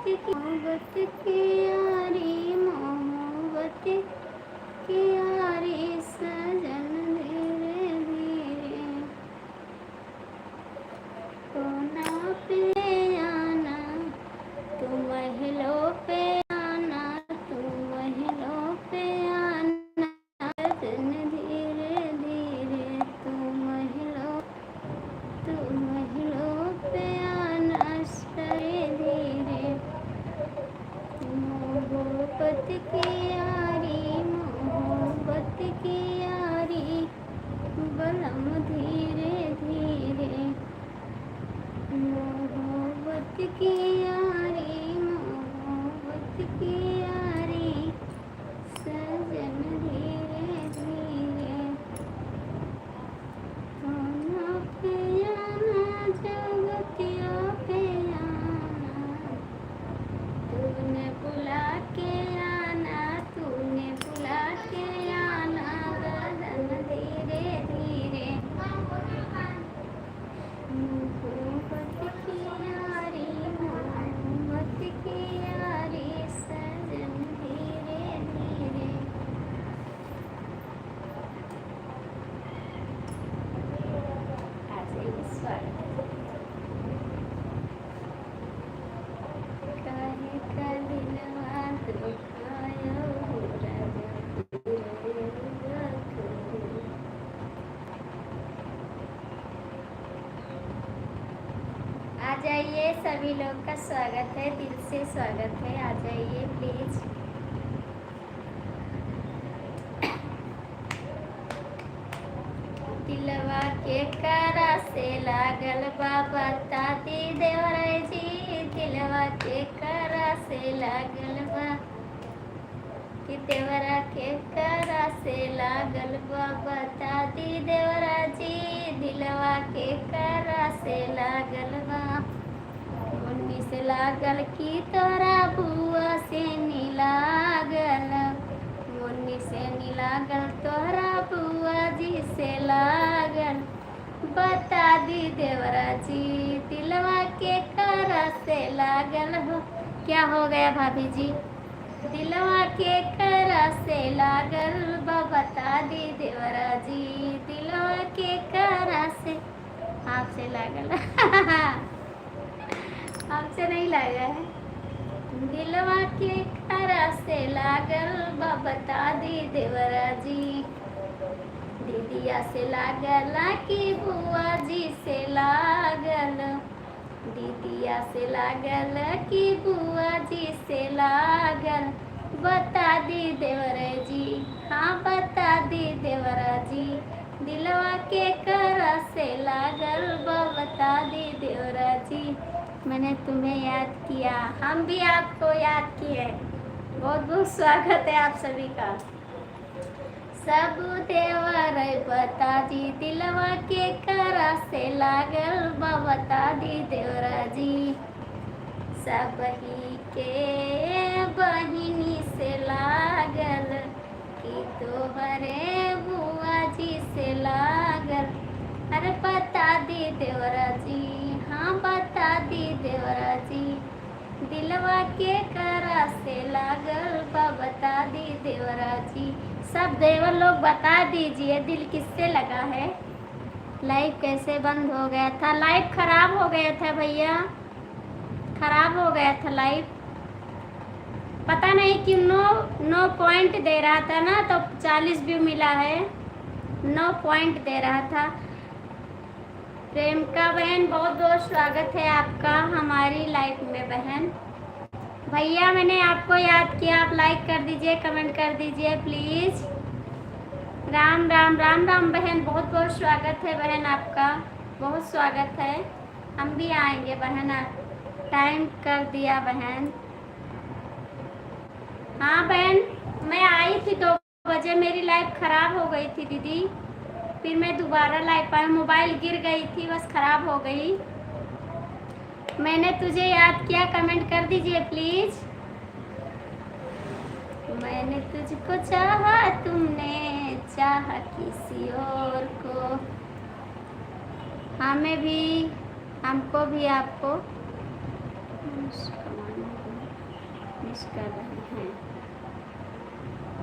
मोहब्बत की यारी, मोहब्बत की यारी सजन धीरे धीरे तो ना पे आना, तू महलों पे आना, तू महलों पे आना सजन धीरे धीरे तू महलों पे आना सरे धीरे मोहब्बत की यारी, मोहब्बत की यारी बलम धीरे धीरे मोहब्बत की यारी, मोहब्बत की यारी सजन धीरे धीरे होना पे आना, जगतिया पे आना, तूने बुला के आना, तूने बुला के आना गगन धीरे धीरे मोहब्बत की यारी, मोहब्बत की यारी सजन धीरे धीरे आ जाइए स्वागत काहे का दिलवा दुखाया हो राजा आ जाइए, सभी लोग का स्वागत है, दिल से स्वागत है, आ जाइए प्लीज। दिलवा के करा से लागल बाबा ताती देवराय जी, दिलवा के करा से लागल बा कि देवरा के करा से लागल बाबा ताती देवरा जी, दिलवा के करा से लागल बा मुन्नी से लागल की तोरा बुआ से नीलागल, मुन्नी से नीलागल तोरा बुआ जी से लागल, बता दी देवरा जी दिलवा के करा से लागल हो। क्या हो गया भाभी जी? दिलवा के करा से लागल बता दी देवरा जी, दिलवा के करा से आपसे लागल आपसे नहीं लगा है। दिलवा के करा से लागल बता दी देवरा जी, दीदिया से लागल कि बुआ जी से लागल, दीदिया से लागल कि बुआ जी से लागल, बता दी देवरा जी, हाँ बता दी देवरा जी, दिलवा के करा से लागल बता दी देवरा जी। मैंने तुम्हें याद किया, हम भी आपको याद किए। बहुत बहुत स्वागत है आप सभी का। सब देवर बता दी दिलवा के करा से लागल बता दी देवरा जी, सब ही के बहिनी से लागल कि तोहरे बुआ जी से लागल, अरे बता दी देवरा जी, हाँ बता दी देवरा जी, दिलवा के करा से लागल बता दी देवरा जी। सब देवर लोग बता दीजिए दिल किससे लगा है। लाइव कैसे बंद हो गया था? लाइव खराब हो गया था भैया, खराब हो गया था लाइव, पता नहीं क्यों। नो पॉइंट दे रहा था ना, तो 40 व्यू मिला है, 9 पॉइंट दे रहा था। प्रेमका बहन बहुत बहुत स्वागत है आपका हमारी लाइव में बहन। भैया मैंने आपको याद किया, आप लाइक कर दीजिए, कमेंट कर दीजिए प्लीज़। राम राम राम राम बहन, बहुत बहुत स्वागत है बहन आपका, बहुत स्वागत है। हम भी आएंगे बहन, टाइम कर दिया बहन। हाँ बहन, मैं आई थी 2 बजे, मेरी लाइव ख़राब हो गई थी दीदी, फिर मैं दोबारा लाइव आई, मोबाइल गिर गई थी बस ख़राब हो गई। मैंने तुझे याद किया, कमेंट कर दीजिए प्लीज़। मैंने तुझको चाहा, तुमने चाहा किसी और को, हमें भी, हमको भी आपको मिस कर रहे हैं,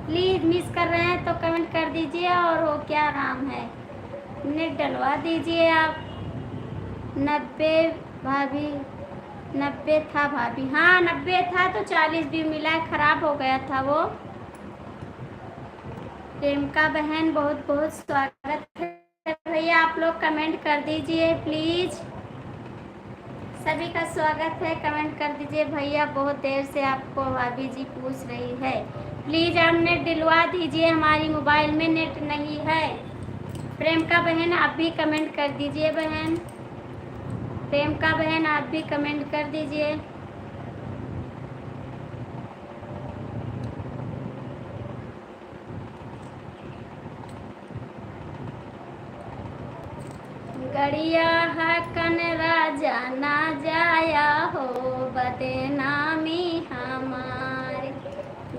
प्लीज़ मिस कर रहे हैं तो कमेंट कर दीजिए। और वो क्या नाम है, नेट डलवा दीजिए आप। 90 भाभी, 90 था भाभी, हाँ 90 था तो 40 भी मिला है, ख़राब हो गया था वो। प्रेमिका बहन बहुत बहुत स्वागत है भैया, आप लोग कमेंट कर दीजिए प्लीज़। सभी का स्वागत है, कमेंट कर दीजिए भैया। बहुत देर से आपको भाभी जी पूछ रही है, प्लीज़ आप नेट दिलवा दीजिए, हमारी मोबाइल में नेट नहीं है। प्रेमिका बहन आप भी कमेंट कर दीजिए बहन, प्रेमिका बहन आप भी कमेंट कर दीजिए। गड़िया हकन राजा ना जाया हो, बदनामी हमारे।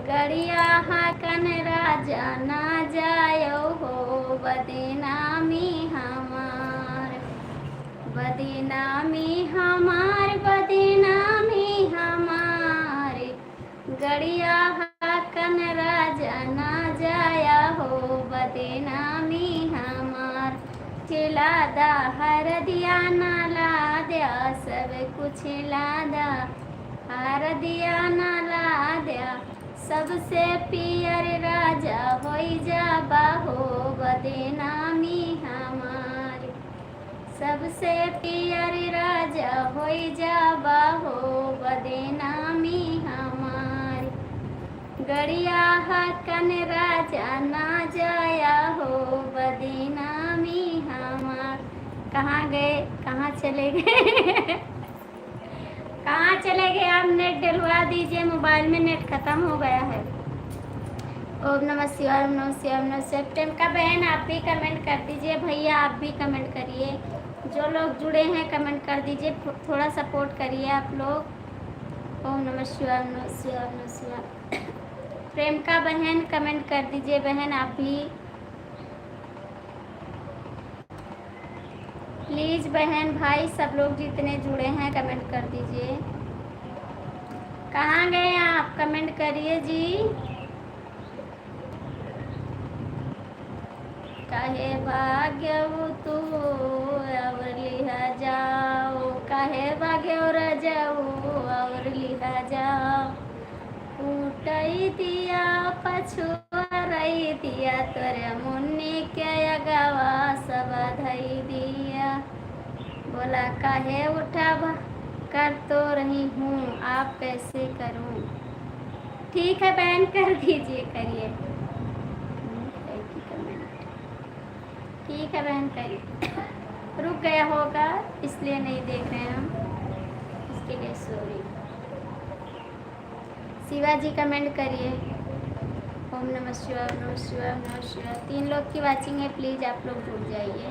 गड़िया हकन राजा ना जायो हो, बदनामी हमार, बदनामी हमार, बदनामी हमारे। गड़िया हकन राजा ना जाया हो, बदनामी हमार। चिलादा हर दिया ना ला दिया, सब कुछ लादा हर दिया ना ला दिया। सबसे पियर राजा होई जा बाहो, बदनामी हमारी। सबसे पियर राजा होई जा बाहो, बदनामी हमारी। गड़िया हकन राजा ना जाया हो, बदनामी हमार। कहाँ गए, कहाँ चले गए कहाँ चले गए आप, नेट डलवा दीजिए, मोबाइल में नेट खत्म हो गया है। ओम नमः शिवाय, ओम नमः शिवाय, ओम नमः शिवाय। प्रेमिका बहन आप भी कमेंट कर दीजिए, भैया आप भी कमेंट करिए, जो लोग जुड़े हैं कमेंट कर दीजिए, थोड़ा सपोर्ट करिए आप लोग। ओम नमः शिवाय, ओम नमः शिवाय, ओम नमः शिवाय। प्रेमिका बहन कमेंट कर दीजिए बहन आप भी, प्लीज़ बहन भाई सब लोग जितने जुड़े हैं कमेंट कर दीजिए। कहाँ गए आप, कमेंट करिए जी। काहे भाग्य तू और लिहा जाओ, काहे भाग्य और जाओ और लिहा जाओ। उठई दिया पछुआई दिया, तोरे मुन्नी के अगवा सब धई दिया। बोला काहे उठा कर तो रही हूँ, आप कैसे करूँ। ठीक है बहन कर दीजिए, करिए। ठीक है बहन करिए। रुक गया होगा इसलिए नहीं देख रहे हैं हम, इसके लिए सॉरी। शिवाजी कमेंट करिए। ओम नमः शिवाय, ओम नमः शिवाय, ओम नमः शिवाय। 3 लोग की वाचिंग है, प्लीज़ आप लोग जुड़ जाइए।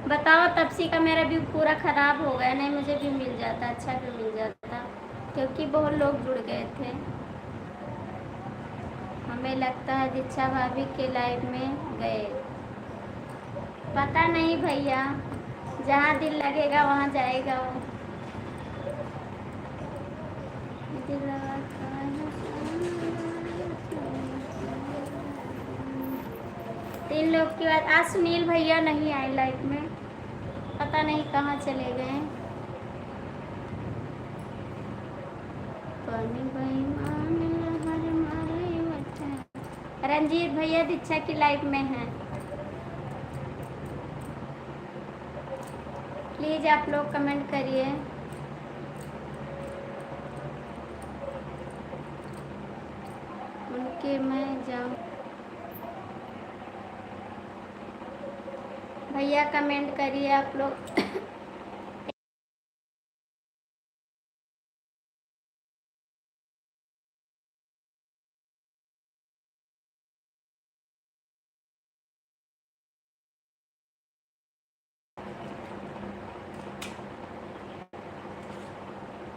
बताओ तपसी का मेरा भी पूरा ख़राब हो गया, नहीं मुझे भी मिल जाता, अच्छा भी मिल जाता, क्योंकि बहुत लोग जुड़ गए थे। हमें लगता है दीक्षा भाभी के लाइव में गए, पता नहीं भैया, जहाँ दिल लगेगा वहाँ जाएगा वो। तीन लोग की बात, आज सुनील भैया नहीं आए लाइव में, पता नहीं कहाँ चले गए। रंजीत भैया दीक्षा की लाइव में हैं, प्लीज़ आप लोग कमेंट करिए। उनके मैं जाऊँ, भैया कमेंट करिए आप लोग।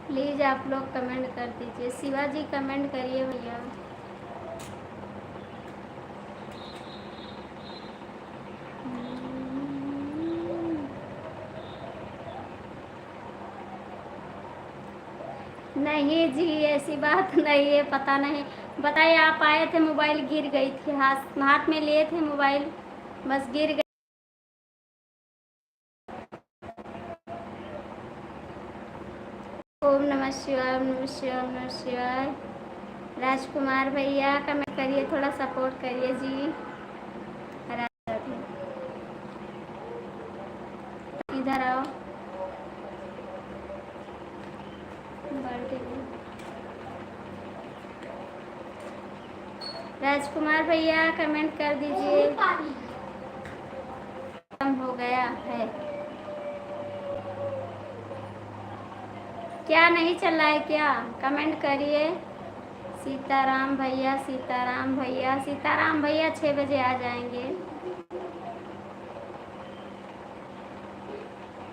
प्लीज़ आप लोग कमेंट कर दीजिए। शिवाजी कमेंट करिए भैया। नहीं जी, ऐसी बात नहीं है, पता नहीं। बताइए, आप आए थे, मोबाइल गिर गई थी, हाथ हाथ में लिए थे मोबाइल, बस गिर गई। ओम नमः शिवाय, ओम नमः शिवाय, ओम नमः शिवाय। राजकुमार भैया कमेंट करिए, थोड़ा सपोर्ट करिए जी। राधे, इधर आओ। बर्थडे राजकुमार भैया कमेंट कर दीजिए। कम हो गया है क्या? नहीं चल रहा है क्या? कमेंट करिए। सीताराम भैया, सीताराम भैया, सीताराम भैया 6 बजे आ जाएंगे।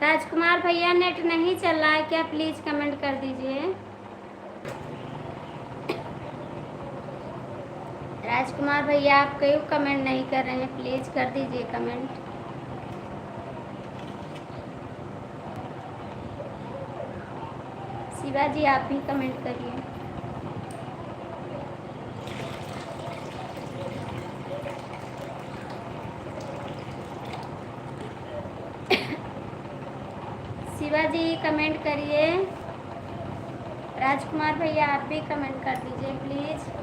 राजकुमार भैया नेट नहीं चल रहा है क्या? प्लीज़ कमेंट कर दीजिए। राजकुमार भैया आप क्यों कमेंट नहीं कर रहे हैं? प्लीज़ कर दीजिए कमेंट। शिवाजी आप भी कमेंट करिए। शिवाजी कमेंट करिए। राजकुमार भैया आप भी कमेंट कर दीजिए प्लीज़।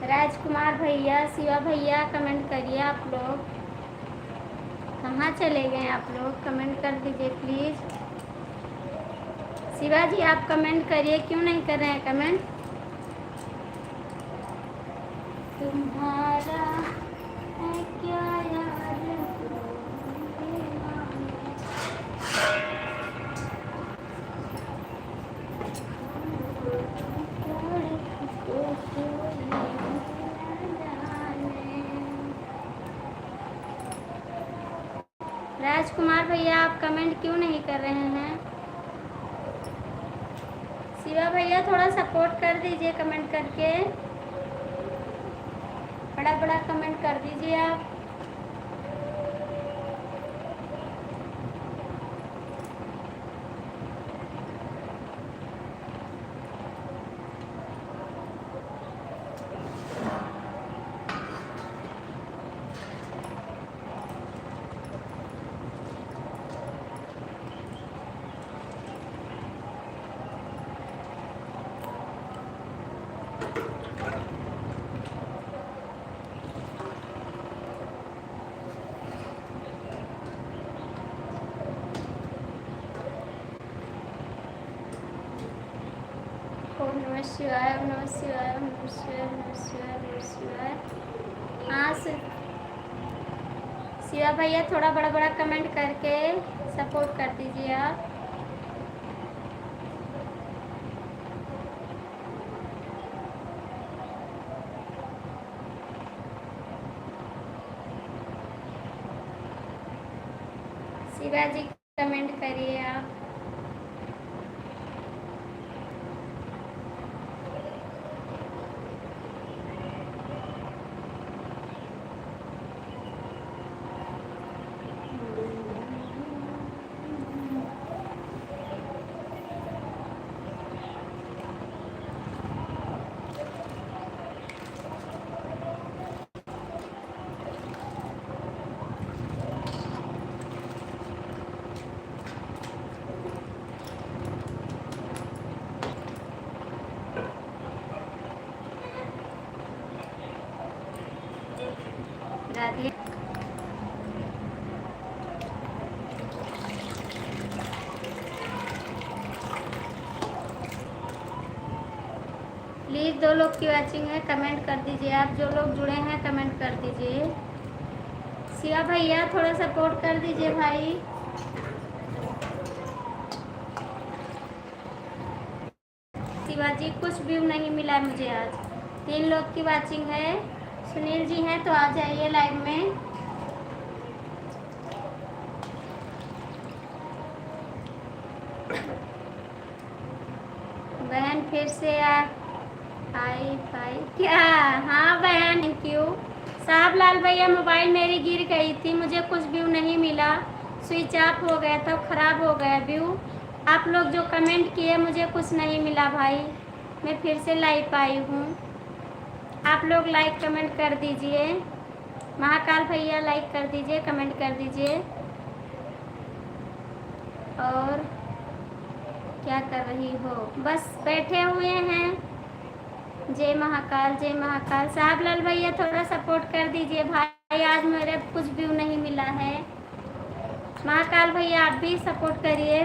राजकुमार भैया, शिवा भैया कमेंट करिए। आप लोग कहाँ चले गए? आप लोग कमेंट कर दीजिए प्लीज़। शिवाजी आप कमेंट करिए, क्यों नहीं कर रहे हैं कमेंट? तुम्हारा है क्या यार? राजकुमार भैया आप कमेंट क्यों नहीं कर रहे हैं? शिवा भैया थोड़ा सपोर्ट कर दीजिए कमेंट करके, बड़ा बड़ा कमेंट कर दीजिए आप। ओम नमः शिवाय, ओम नमः शिवाय, ओम नमः शिवाय, ओम नमः शिवाय, ओम नमः शिवाय। हाँ शिवा भैया थोड़ा बड़ा बड़ा कमेंट करके सपोर्ट कर दीजिए आप। शिवाजी कमेंट करिए आप। राधे। प्लीज़ 2 लोग की वॉचिंग है, कमेंट कर दीजिए आप। जो लोग जुड़े हैं कमेंट कर दीजिए। शिवा भैया थोड़ा सपोर्ट कर दीजिए भाई। शिवाजी कुछ व्यू नहीं मिला मुझे आज। 3 लोग की वॉचिंग है। सुनील जी हैं तो आ जाइए लाइव में। फिर से आई पाई क्या? हाँ बहन, थैंक यू। साहब लाल भैया, मोबाइल मेरी गिर गई थी, मुझे कुछ व्यू नहीं मिला, स्विच ऑफ हो गया था, ख़राब हो गया व्यू। आप लोग जो कमेंट किए मुझे कुछ नहीं मिला भाई, मैं फिर से लाइव आई हूँ। आप लोग लाइक कमेंट कर दीजिए। महाकाल भैया लाइक कर दीजिए, कमेंट कर दीजिए। और क्या कर रही हो? बस बैठे हुए हैं। जय महाकाल, जय महाकाल। साहब लाल भैया थोड़ा सपोर्ट कर दीजिए भाई, आज मेरे कुछ व्यू नहीं मिला है। महाकाल भैया आप भी सपोर्ट करिए।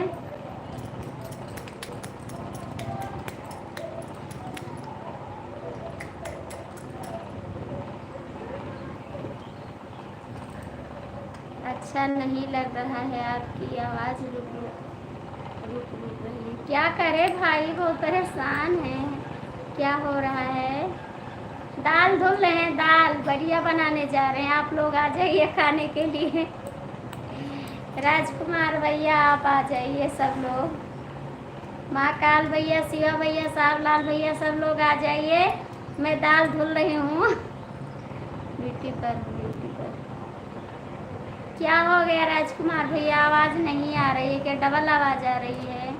अच्छा नहीं लग रहा है, आपकी आवाज़ रुक रही है। क्या करे भाई, बहुत परेशान है। क्या हो रहा है? दाल धुल रहे हैं, दाल बढ़िया बनाने जा रहे हैं। आप लोग आ जाइए खाने के लिए। राजकुमार भैया आप आ जाइए, सब लोग। महाकाल भैया, शिवा भैया, साहब लाल भैया, सब लोग आ जाइए। मैं दाल धुल रही हूँ। ब्यूटी पर क्या हो गया राजकुमार भैया, आवाज़ नहीं आ रही है क्या? डबल आवाज़ आ रही है।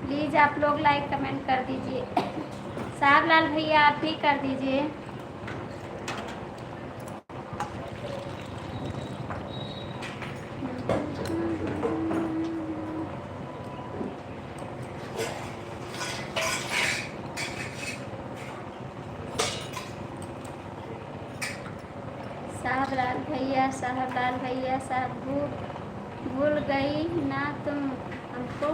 प्लीज़ आप लोग लाइक कमेंट कर दीजिए। साहब लाल भैया आप भी कर दीजिए। साहब लाल भैया, साहब लाल भैया, साहब भूल गई ना तुम हमको?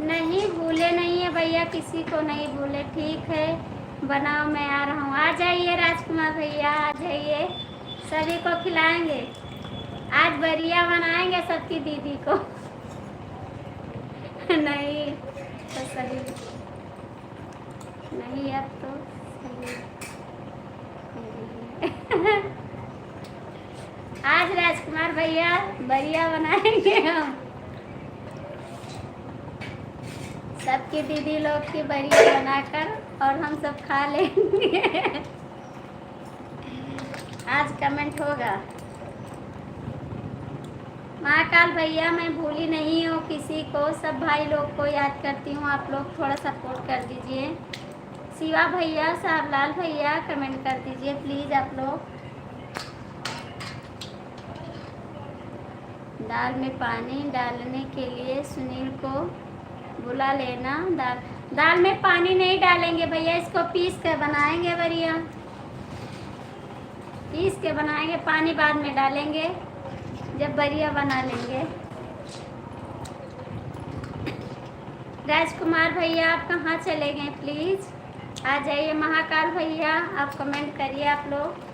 नहीं भूले नहीं है भैया, किसी को नहीं भूले। ठीक है, बनाओ, मैं आ रहा हूँ। आ जाइए राजकुमार भैया, आ जाइए, सभी को खिलाएंगे। आज बढ़िया बनाएंगे सबकी दीदी को। नहीं तो सही नहीं, अब तो सही। आज राजकुमार भैया बढ़िया बनाएंगे हम, सबकी दीदी लोग की बढ़िया बनाकर, और हम सब खा लेंगे। आज कमेंट होगा। महाकाल भैया मैं भूली नहीं हूँ किसी को, सब भाई लोग को याद करती हूँ। आप लोग थोड़ा सपोर्ट कर दीजिए। शिवा भैया, साहब लाल भैया कमेंट कर दीजिए प्लीज़ आप लोग। दाल में पानी डालने के लिए सुनील को बुला लेना। दाल में पानी नहीं डालेंगे भैया, इसको पीस के बनाएंगे बढ़िया, पीस के बनाएंगे। पानी बाद में डालेंगे जब बढ़िया बना लेंगे। राजकुमार भैया आप कहाँ चले गए? प्लीज़ आ जाइए। महाकाल भैया आप कमेंट करिए आप लोग।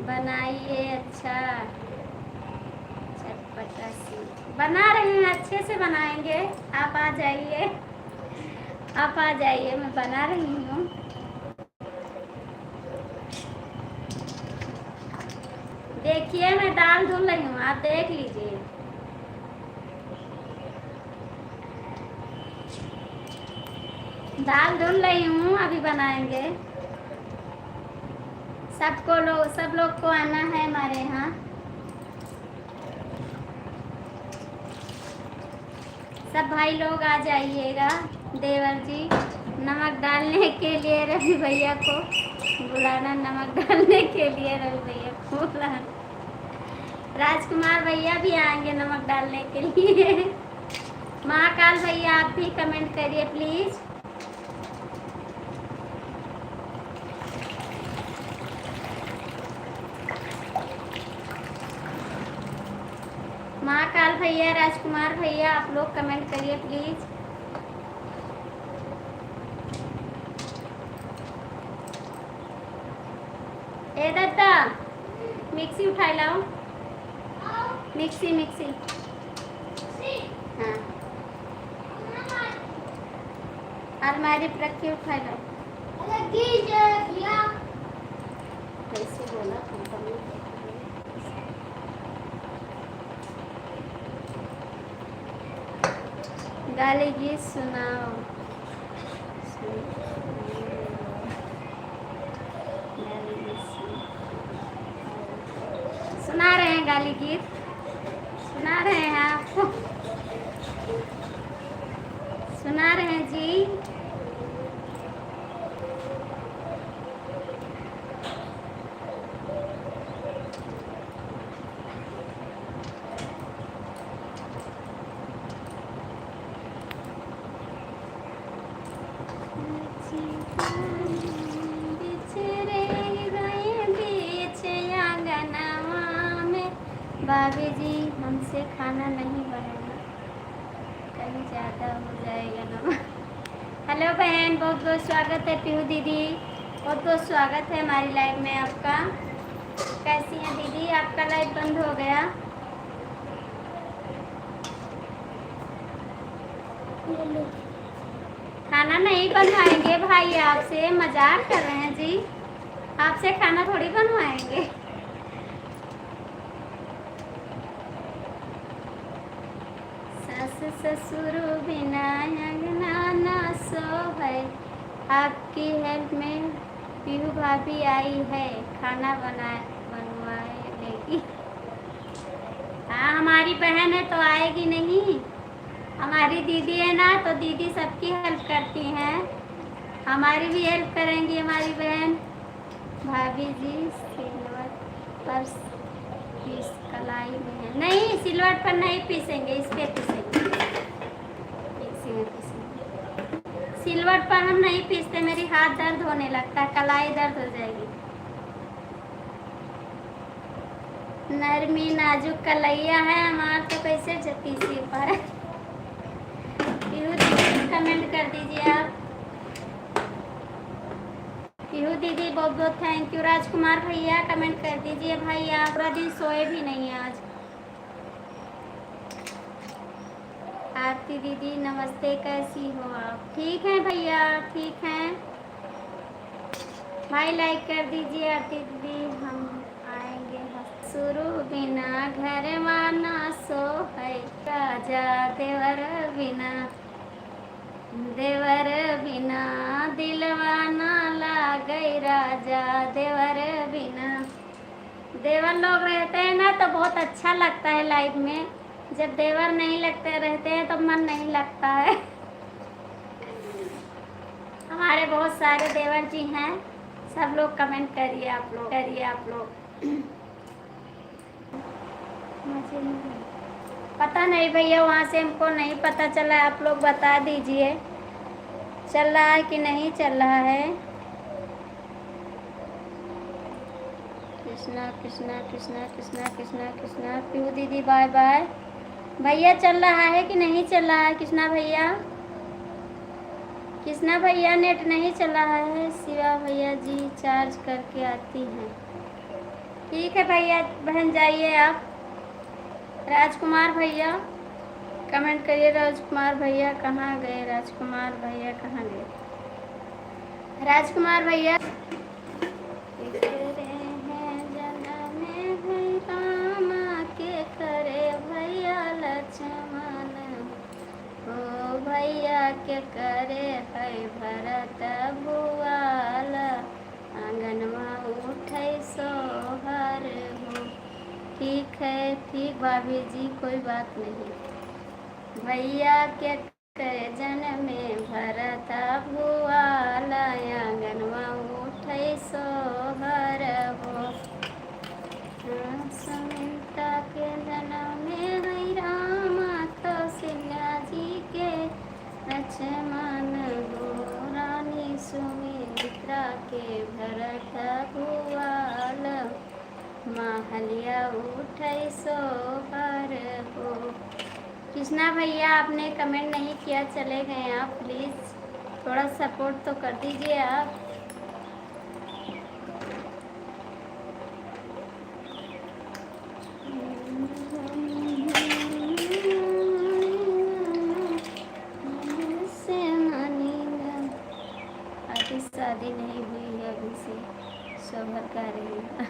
बनाइए अच्छा चटपटा सी बना रहे हैं, अच्छे से बनाएंगे। आप आ जाइए, आप आ जाइए, मैं बना रही हूँ। देखिए मैं दाल धुल रही हूँ, आप देख लीजिए। दाल धुल रही हूँ, अभी बनाएंगे। सब लोग को आना है हमारे यहाँ। सब भाई लोग आ जाइएगा। देवर जी नमक डालने के लिए रवि भैया को बुलाना, नमक डालने के लिए रवि भैया को बुलाना। राजकुमार भैया भी आएंगे नमक डालने के लिए। महाकाल भैया आप भी कमेंट करिए प्लीज़। महाकाल भैया, राजकुमार भैया आप लोग कमेंट करिए प्लीज़। ए दत्ता मिक्सी उठा लाओ, मिक्सी हाँ, अलमारी पर रखी, उठा लाओ। कैसे बोला कंपनी गाली गीत सुनाओ। सुना रहे हैं गाली गीत, सुना रहे हैं आपको, सुना रहे हैं जी। भाभी जी हमसे खाना नहीं बनेगा, कहीं ज़्यादा हो जाएगा ना। हेलो बहन, बहुत बहुत स्वागत है। पीहू दीदी बहुत बहुत स्वागत है हमारी लाइव में आपका। कैसी हैं दीदी? आपका लाइव बंद हो गया। खाना नहीं बनवाएंगे भाई, आपसे मजाक कर रहे हैं जी, आपसे खाना थोड़ी बनवाएंगे। सास ससुर बिना अंगना ना सो है, आपकी हेल्प में पीहू भाभी आई है, खाना बनवाए लेगी। हाँ, हमारी बहन है तो आएगी नहीं, हमारी दीदी है ना, तो दीदी सबकी हेल्प करती हैं, हमारी भी हेल्प करेंगी हमारी बहन। भाभी जी सिलवट पर पीस कलाई में है, नहीं सिलवट पर नहीं पीसेंगे, इस पे पीसेंगे, मिक्सी में पीसेंगे। सिलवट पर हम नहीं पीसते, मेरी हाथ दर्द होने लगता है, कलाई दर्द हो जाएगी। नरमी नाजुक कलैया है हमारा, तो कैसे पीसी पर। कमेंट कर दीजिए आप। पीहू दीदी बहुत बहुत थैंक यू। राजकुमार भैया कमेंट कर दीजिए भाई, आप पूरा दिन सोए भी नहीं है आज। आरती दीदी नमस्ते, कैसी हो आप? ठीक हैं भैया, ठीक हैं भाई, लाइक कर दीजिए। आरती दीदी हम आएंगे शुरू बिना घर माना सो है, राजा देवर बिना, देवर बिना दिलवाना लागे, राजा देवर बिना। देवर लोग रहते हैं ना तो बहुत अच्छा लगता है लाइफ में, जब देवर नहीं लगते रहते हैं तो मन नहीं लगता है। हमारे बहुत सारे देवर जी हैं, सब लोग कमेंट करिए, आप लोग करिए, आप लोग। मुझे नहीं पता, नहीं भैया वहाँ से हमको नहीं पता चला, आप लोग बता दीजिए चल रहा है कि नहीं चल रहा है। कृष्णा कृष्णा कृष्णा कृष्णा कृष्णा कृष्णा। पीहू दीदी बाय बाय। भैया चल रहा है कि नहीं चल रहा है? कृष्णा भैया, कृष्णा भैया नेट नहीं चल रहा है। शिवा भैया जी चार्ज करके आती हैं। ठीक है भैया, बहन जाइए आप। राजकुमार भैया कमेंट करिए, राजकुमार भैया कहाँ गए? राजकुमार भैया कहाँ गए? राजकुमार भैया के करे भैया लक्ष्मण, ओ भैया के करे है भरत भुआल, आंगनमा उठे सोहर हो। ठीक है, ठीक भाभी जी, कोई बात नहीं। भैया के करे जन में भरत भुआल, आंगनमा उठे सोहर हो। सुमित्रा के जन्म में है राम, कौशल्या जी के लक्ष्मण हो। रानी सुमित्रा के भरत भुआल, महलिया उठे सोहर हो। कृष्णा भैया आपने कमेंट नहीं किया, चले गए आप, प्लीज़ थोड़ा सपोर्ट तो कर दीजिए आप। की शादी नहीं हुई है अभी से, शोहर कह रही है।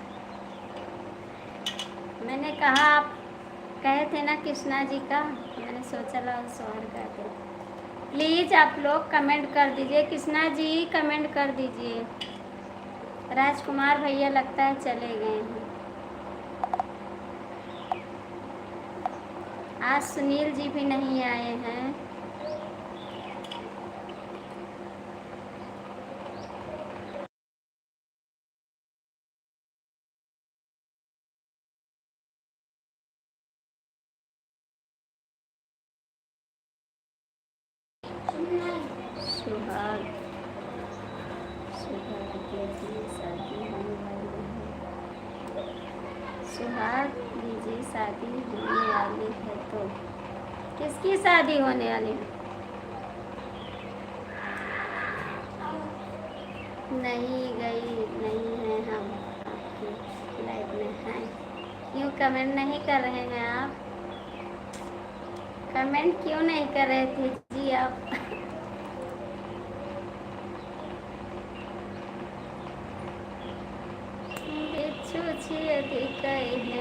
मैंने कहा आप कहे थे ना कृष्णा जी का, मैंने सोचा ला शोहर कहते। प्लीज़ आप लोग कमेंट कर दीजिए, कृष्णा जी कमेंट कर दीजिए। राजकुमार भैया लगता है चले गए हैं। आज सुनील जी भी नहीं आए हैं। सुहाग सुहाग दीजिए शादी होने वाली है। सुहाग दीजिए शादी होने वाली है तो किसकी शादी होने वाली है? नहीं गई नहीं है, हम आपकी लाइफ में हैं। क्यों कमेंट नहीं कर रहे हैं आप? कमेंट क्यों नहीं कर रहे थे जी आप?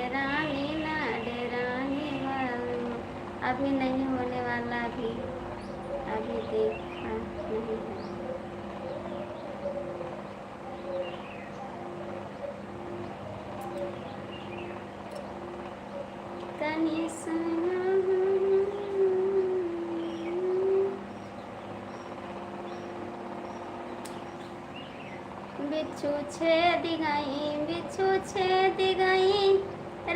रानी ना डरानी वालों, अभी नहीं होने वाला, अभी देखा नहीं है। तनी सुना बिच्छू छेद गई, बिच्छू छेद गई,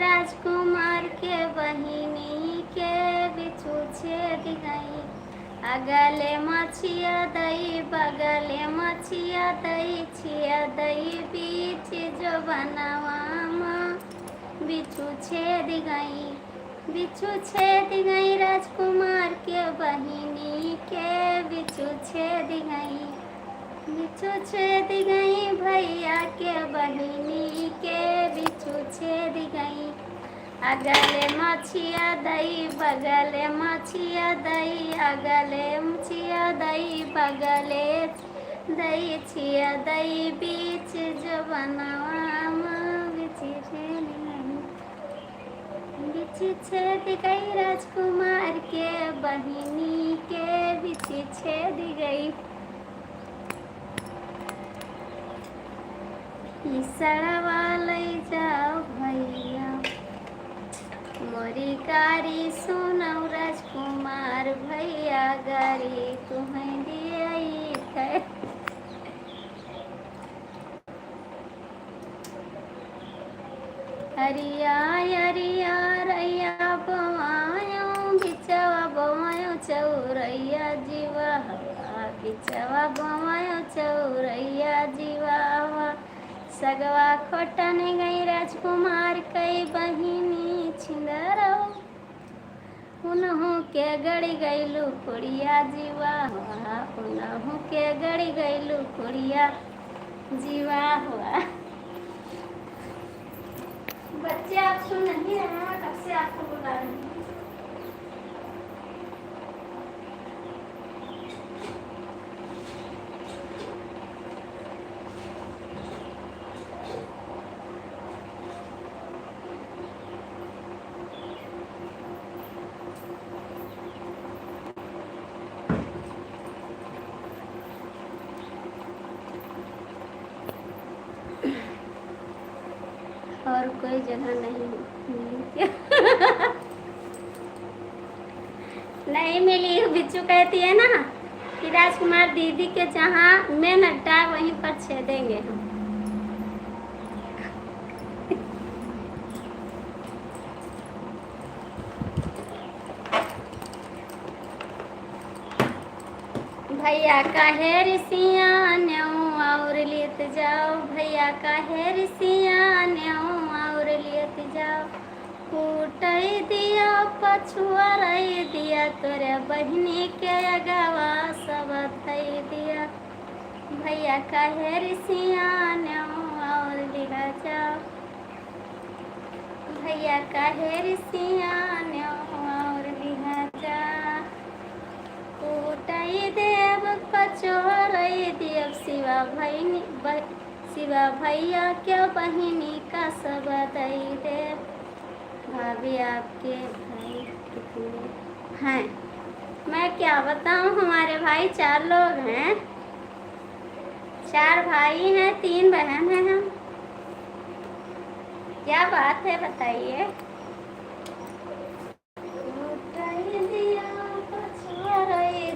राजकुमार के बहिनी के बिच्छू छेद गई। अगले मछिया दई बगले मछिया दई, छिया दई बीच जो बनवामा बिच्छू छेद गई, बिच्छू छेद गई, राजकुमार के बहिनी के बिच्छू छेद गई, बिच्छू छेद गई, भैया के बहिनी के बिच्छू छेद गई। अगले मछिया दई बगले मछिया दई, अगले मछिया दई बगले दई, छिया दई बीच जो बनवा बिच्छू छेद गई, बिच्छू छेद गई, राजकुमार के बहिनी के बिच्छू छेद गई। सड़वा ले जाओ भैया मोरी गाड़ी सुनाओ, राजकुमार भैया गाड़ी तुम्हें दियाई है। हरिया हरिया रैया बवायो बिचवा बवायो चौरैया जीवा, बिचवा बवायो चौरैया जीवा। सगवा खोटन गई, राजकुमार कई बहिनी छिंदरो, उनहु के गड़ी गईलू कुड़िया जीवा हुआ, उनहु के गड़ी गईलू कुड़िया जीवा हुआ। बच्चे आप सुन नहीं रहे हैं, कब से आपको बुला रही हूँ। और कोई जगह नहीं मिली क्या? नहीं मिली। बिच्छू कहती है ना कि राजकुमार दीदी के जहाँ मेन अड्डा है वहीं पर छेदेंगे हम। भैया का है ऋषिया न्याऊ और लेत जाओ, भैया का है ऋषिया न्याऊ और लेत जाओ। कूटई दिया पछुआ रही दिया, तोरे बहनी के अगवा सब थई दिया। भैया का है ऋषिया न्याऊ और लिहा जाओ, भैया का है ऋषिया न्याऊ और लिहा जा। कूटई देव पचोरई दियब शिवा भैया क्या बहिनी का सब दई दे। भाभी आपके भाई कितने हैं? मैं क्या बताऊं, हमारे भाई 4 लोग हैं। 4 भाई हैं, 3 बहन हैं हम। क्या बात है बताइए।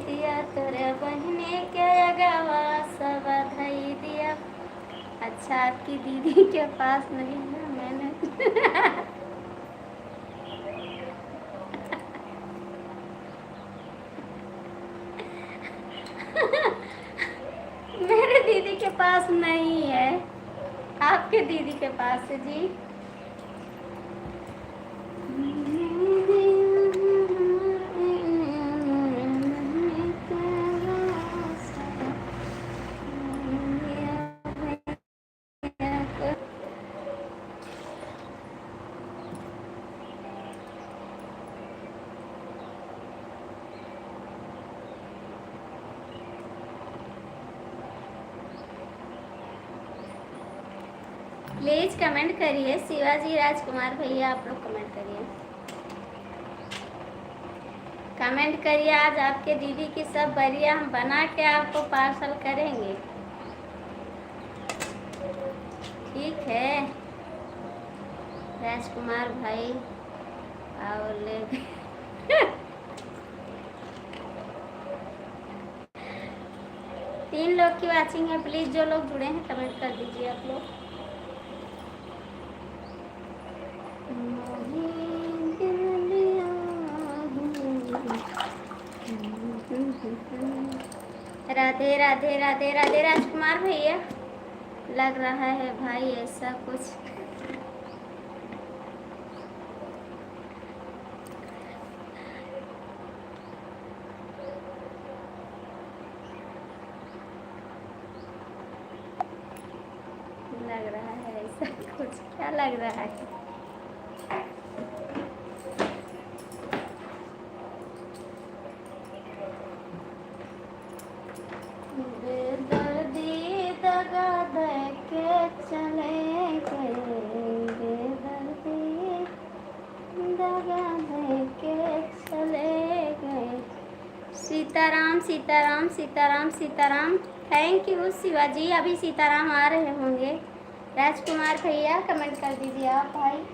दिया तोरे बहने के अगवा सब धई दिया। अच्छा, आपकी दीदी के पास नहीं है, मैंने मेरे दीदी के पास नहीं है, आपके दीदी के पास है जी। प्लीज कमेंट करिए, शिवाजी राजकुमार भैया आप लोग कमेंट करिए, कमेंट करिए। आज आपके दीदी की सब बरिया हम बना के आपको पार्सल करेंगे, ठीक है राजकुमार भाई। और ले 3 लोग की वाचिंग है, प्लीज जो लोग जुड़े हैं कमेंट कर दीजिए आप लोग। राधे राधे राधे राधे राजकुमार भैया, लग रहा है भाई ऐसा कुछ। लग रहा है ऐसा कुछ, क्या लग रहा है? बेदर्दी दगा दे के चले गए, बेदर्दी दगा दे के चले गए। Sitaram Sitaram Sitaram Sitaram, thank you Shivaji. अभी सीताराम आ रहे होंगे। राजकुमार भैया कमेंट कर दीजिए आप भाई।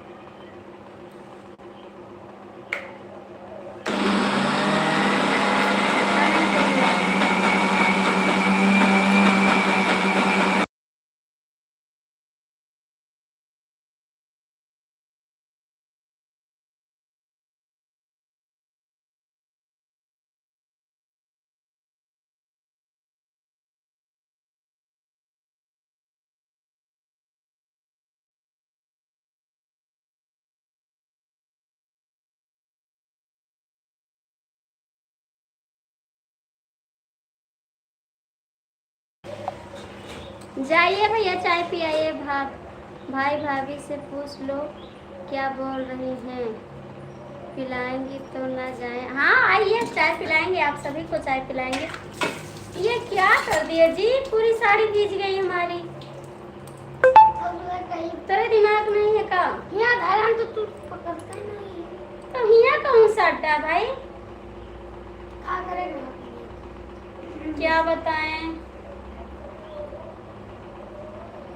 जाइए भैया चाय पियाइए। भाई भाभी से पूछ लो क्या बोल रहे हैं, पिलाएंगी तो ना जाए। हाँ आइए चाय पिलाएंगे, आप सभी को चाय पिलाएंगे। ये क्या कर दिया जी, पूरी साड़ी भीज गई हमारी। तेरे दिमाग नहीं है का? यहाँ तो तू पकड़ता नहीं, तो यहाँ कहूँ सट्टा भाई, क्या करेगा? क्या बताएं,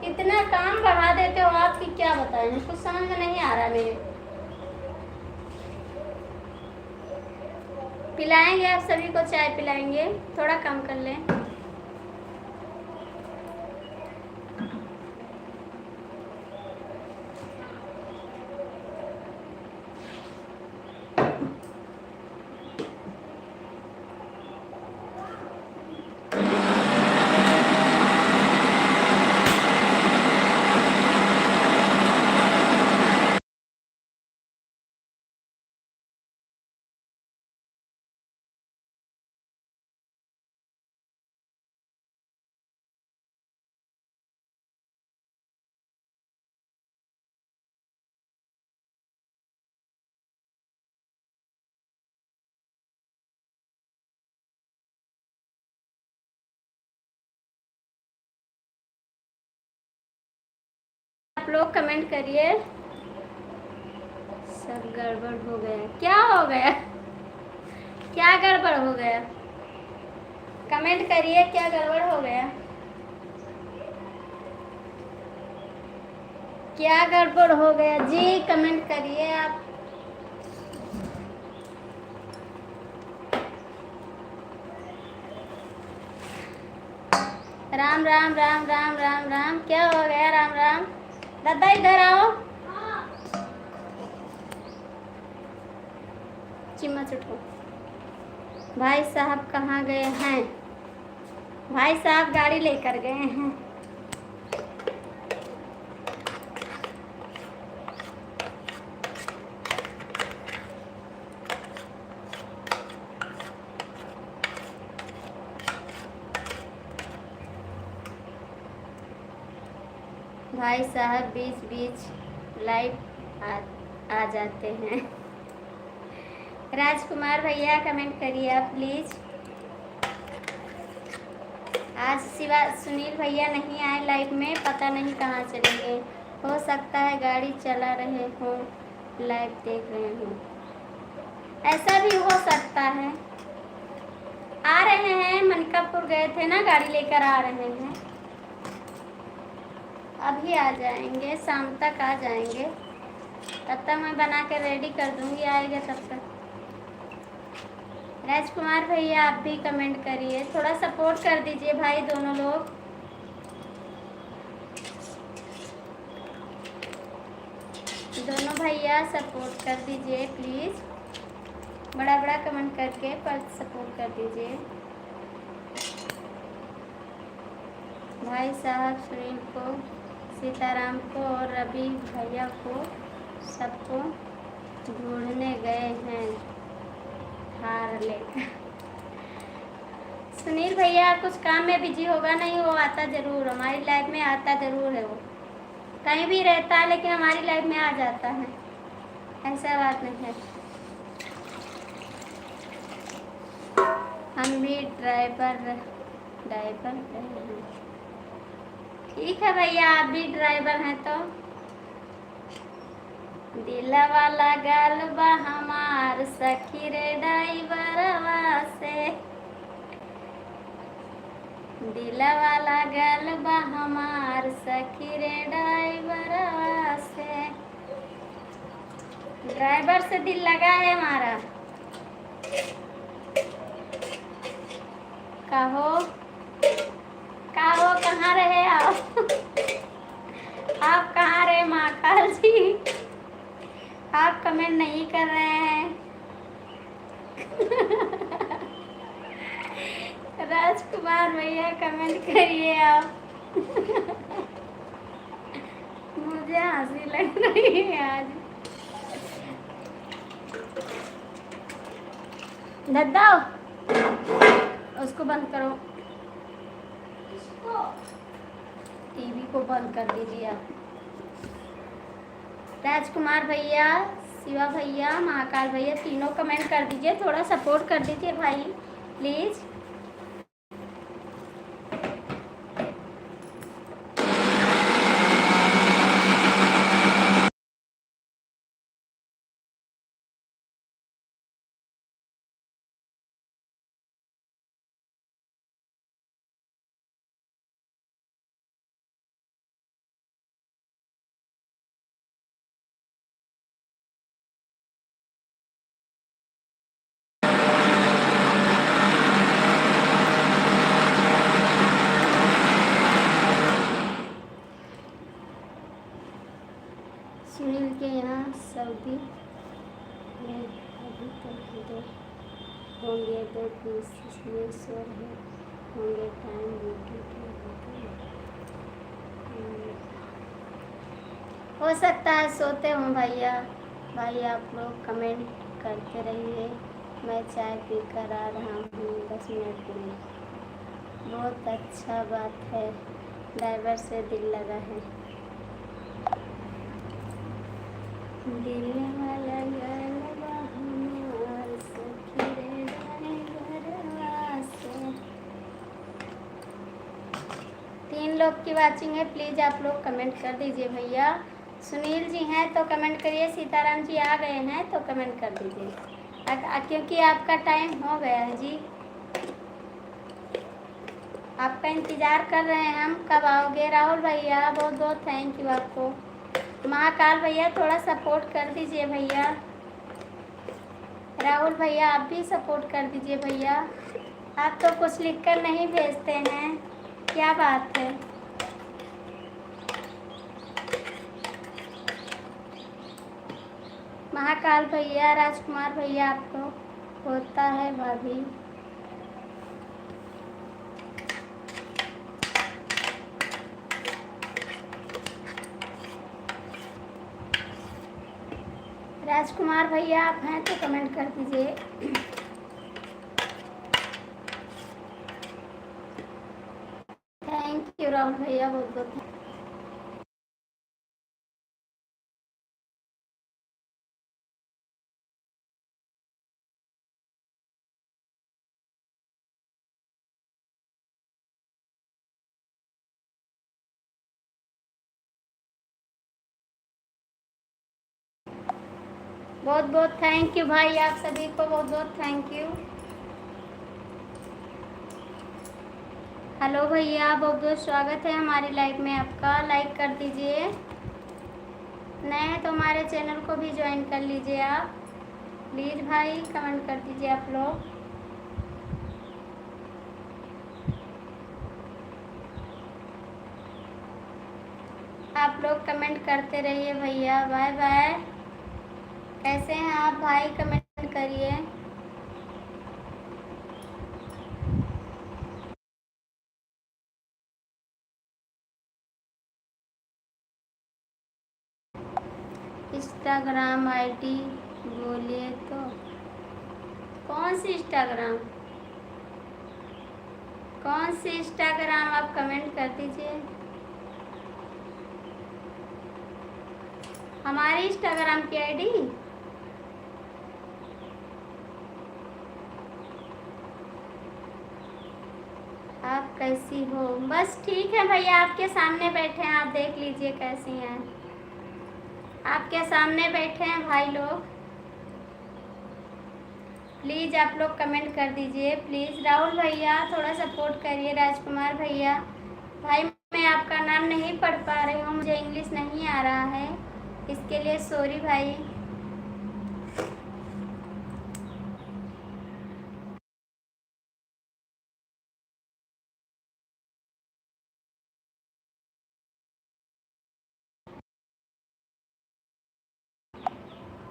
इतना काम बढ़ा देते हो आपकी, क्या बताएं, कुछ समझ में नहीं आ रहा मेरे। पिलाएंगे, आप सभी को चाय पिलाएंगे, थोड़ा कम कर लें। आप लोग कमेंट करिए। सब गड़बड़ हो गया, क्या हो गया, क्या गड़बड़ हो गया? कमेंट करिए क्या गड़बड़ हो गया, क्या गड़बड़ हो गया जी, कमेंट करिए आप। राम राम राम राम राम राम, क्या हो गया? राम राम। दादा इधर आओ। चिम्मच उठो। भाई साहब कहाँ गए हैं? भाई साहब गाड़ी लेकर गए हैं। भाई साहब बीच बीच लाइव आ जाते हैं। राजकुमार भैया कमेंट करिए आप प्लीज। आज सिवा सुनील भैया नहीं आए लाइव में, पता नहीं कहाँ चले गए। हो सकता है गाड़ी चला रहे हों, लाइव देख रहे हों, ऐसा भी हो सकता है। आ रहे हैं, मनकापुर गए थे ना, गाड़ी लेकर आ रहे हैं, अभी आ जाएंगे, शाम तक आ जाएंगे। तब तक मैं बना के रेडी कर दूंगी, आएगा तब तक। राजकुमार भैया आप भी कमेंट करिए, थोड़ा सपोर्ट कर दीजिए भाई, दोनों लोग। दोनों भैया सपोर्ट कर दीजिए प्लीज, बड़ा बड़ा कमेंट करके पर सपोर्ट कर दीजिए। भाई साहब सुनील को, सीताराम को और रवि भैया को सबको ढूंढने गए हैं हार लेकर। सुनील भैया कुछ काम में बिजी होगा, नहीं वो आता ज़रूर, हमारी लाइफ में आता ज़रूर है। वो कहीं भी रहता है लेकिन हमारी लाइफ में आ जाता है, ऐसा बात नहीं है। हम भी ड्राइवर हैं। ठीक है भैया, आप भी ड्राइवर हैं तो। दिला वाला गालबा हमार सखी रे ड्राइवरवा से, दिला वाला गालबा हमार सखी रे ड्राइवरवा से। ड्राइवर से दिल लगा है हमारा। कहो कहाँ रहे आप? आप कहाँ रहे महाकाल जी? आप कमेंट नहीं कर रहे हैं। राजकुमार भैया कमेंट करिए आप। मुझे हंसी लग रही है आज। दादा उसको बंद करो, टीवी को बंद कर दीजिए आप। राजकुमार भैया, शिवा भैया, महाकाल भैया तीनों कमेंट कर दीजिए, थोड़ा सपोर्ट कर दीजिए भाई प्लीज। सुनील के यहाँ सऊदी में अभी तक होंगे 2 में सो रहे होंगे, टाइम ड्यूटी हो सकता है सोते हूँ भैया। भाई आप लोग कमेंट करते रहिए, मैं चाय पी कर आ रहा हूँ 10 मिनट में। बहुत अच्छा बात है, ड्राइवर से दिल लगा है। दिल वाला गलबा हमार सखी रे ड्राइवरवा से। 3 लोग की वाचिंग है प्लीज़ आप लोग कमेंट कर दीजिए भैया। सुनील जी हैं तो कमेंट करिए, सीताराम जी आ गए हैं तो कमेंट कर दीजिए क्योंकि आपका टाइम हो गया है जी। आपका इंतज़ार कर रहे हैं हम, कब आओगे। राहुल भैया बहुत बहुत थैंक यू आपको। महाकाल भैया थोड़ा सपोर्ट कर दीजिए भैया। राहुल भैया आप भी सपोर्ट कर दीजिए भैया। आप तो कुछ लिखकर नहीं भेजते हैं, क्या बात है। महाकाल भैया, राजकुमार भैया आपको होता है भाभी। राजकुमार भैया आप हैं तो कमेंट कर दीजिए। थैंक यू राहुल भैया बहुत बहुत। बहुत बहुत थैंक यू भाई, आप सभी को बहुत बहुत थैंक यू। हेलो भैया, बहुत बहुत स्वागत है हमारी लाइव में आपका। लाइक कर दीजिए, नए हैं तो हमारे चैनल को भी ज्वाइन कर लीजिए आप प्लीज़ भाई। कमेंट कर दीजिए आप लोग। आप लोग कमेंट करते रहिए भैया। Bye bye. कैसे हैं आप भाई, कमेंट करिए। इंस्टाग्राम आईडी बोलिए तो कौन सी इंस्टाग्राम, कौन सी इंस्टाग्राम आप कमेंट कर दीजिए। हमारी इंस्टाग्राम की आईडी आप कैसी हो। बस ठीक है भैया, आपके सामने बैठे हैं, आप देख लीजिए कैसी हैं। आपके सामने बैठे हैं भाई लोग। प्लीज़ आप लोग कमेंट कर दीजिए प्लीज़। राहुल भैया थोड़ा सपोर्ट करिए। राजकुमार भैया भाई मैं आपका नाम नहीं पढ़ पा रही हूँ, मुझे इंग्लिश नहीं आ रहा है, इसके लिए सॉरी भाई।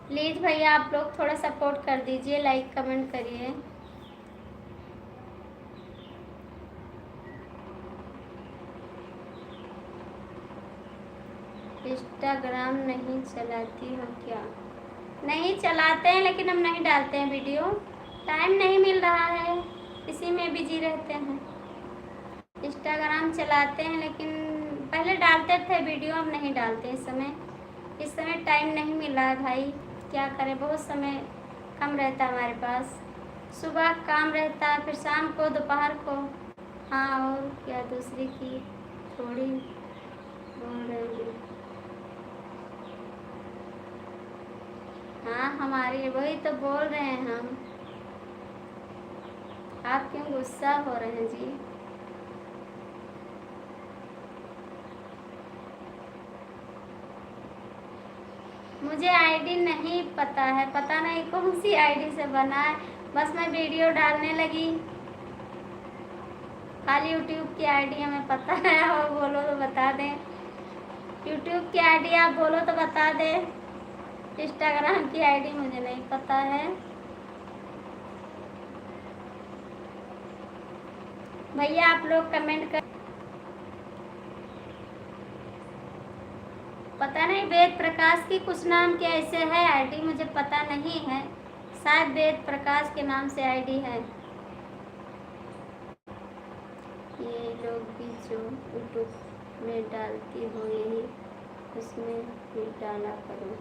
प्लीज़ भैया आप लोग थोड़ा सपोर्ट कर दीजिए, लाइक कमेंट करिए। इंस्टाग्राम नहीं चलाती हो क्या। नहीं चलाते हैं लेकिन हम नहीं डालते हैं वीडियो, टाइम नहीं मिल रहा है, इसी में बिजी रहते हैं। इंस्टाग्राम चलाते हैं लेकिन पहले डालते थे वीडियो, अब नहीं डालते इस समय टाइम नहीं मिल रहा है भाई, क्या करें, बहुत समय कम रहता है हमारे पास। सुबह काम रहता है, फिर शाम को, दोपहर को। हाँ और क्या, दूसरी की थोड़ी बोल रही हूँ। हाँ हमारी, वही तो बोल रहे हैं हम। आप क्यों गुस्सा हो रहे हैं जी। मुझे आईडी नहीं पता है, पता नहीं कौन सी आईडी से बना है, बस मैं वीडियो डालने लगी। खाली यूट्यूब की आईडी हमें पता है, और बोलो तो बता दें। यूट्यूब की आईडी आप बोलो तो बता दें, इंस्टाग्राम की आईडी मुझे नहीं पता है। भैया आप लोग कमेंट कर। पता नहीं, वेद प्रकाश की कुछ नाम के ऐसे है आईडी, मुझे पता नहीं है, शायद वेद प्रकाश के नाम से आईडी है। ये लोग भी जो यूट्यूब में डालती हो यही उसमें भी डाला करो।